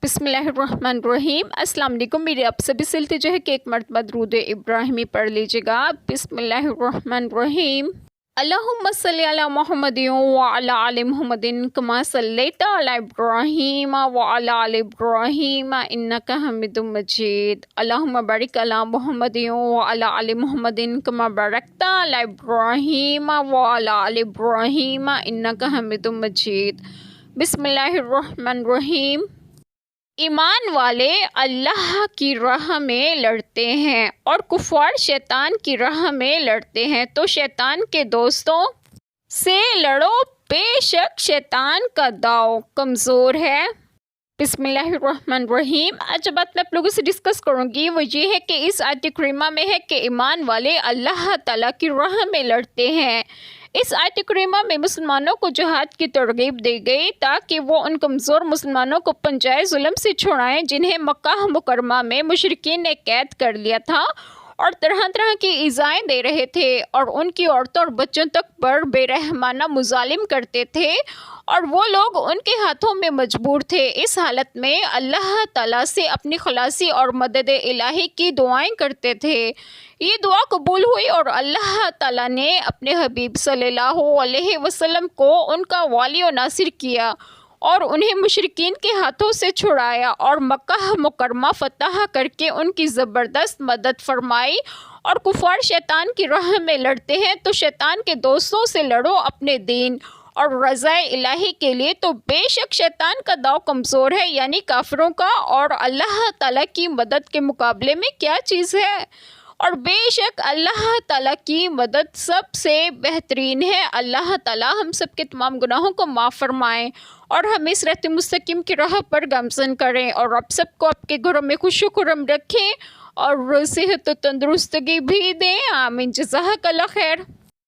بسم اللہ الرحمن الرحیم۔ السلام علیکم۔ میرے آپ سبھی سلتے جو ہے کہ ایک مرتبہ درود ابراہیمی پڑھ لیجیے گا۔ بسم اللہ الرحمن الرحیم۔ اللہم صلی علی محمد وعلی آل محمد کما صلیت علی ابراہیم وعلی آل ابراہیم انک حمید مجید۔ اللہم بارک علی محمد وعلی آل محمد کما بارکت علی ابراہیم وعلی آل ابراہیم انک حمید مجید۔ بسم اللہ الرحمن الرحیم۔ ایمان والے اللہ کی راہ میں لڑتے ہیں اور کفار شیطان کی راہ میں لڑتے ہیں، تو شیطان کے دوستوں سے لڑو، بے شک شیطان کا داؤ کمزور ہے۔ بسم اللہ الرحمن الرحیم۔ آج جو بات میں آپ لوگوں سے ڈسکس کروں گی وہ یہ ہے کہ اس آیت کریمہ میں ہے کہ ایمان والے اللہ تعالیٰ کی راہ میں لڑتے ہیں۔ اس آیت کریمہ میں مسلمانوں کو جہاد کی ترغیب دی گئی تاکہ وہ ان کمزور مسلمانوں کو پنجائے ظلم سے چھڑائیں جنہیں مکہ مکرمہ میں مشرکین نے قید کر لیا تھا اور طرح طرح کی ایذائیں دے رہے تھے اور ان کی عورتوں اور بچوں تک پر بے رحمانہ مظالم کرتے تھے اور وہ لوگ ان کے ہاتھوں میں مجبور تھے۔ اس حالت میں اللہ تعالیٰ سے اپنی خلاصی اور مدد الہی کی دعائیں کرتے تھے۔ یہ دعا قبول ہوئی اور اللہ تعالیٰ نے اپنے حبیب صلی اللہ علیہ وسلم کو ان کا والی و ناصر کیا اور انہیں مشرکین کے ہاتھوں سے چھڑایا اور مکہ مکرمہ فتح کر کے ان کی زبردست مدد فرمائی۔ اور کفار شیطان کی راہ میں لڑتے ہیں، تو شیطان کے دوستوں سے لڑو اپنے دین اور رضا الہی کے لیے، تو بے شک شیطان کا داؤ کمزور ہے، یعنی کافروں کا، اور اللہ تعالیٰ کی مدد کے مقابلے میں کیا چیز ہے۔ اور بے شک اللہ تعالیٰ کی مدد سب سے بہترین ہے۔ اللہ تعالیٰ ہم سب کے تمام گناہوں کو معاف فرمائیں اور ہمیں صراط مستقیم کی راہ پر گامزن کریں، اور آپ سب کو آپ کے گھروں میں خوش و خرم رکھیں اور صحت و تندرستگی بھی دیں۔ آمین۔ جزاک اللہ خیر۔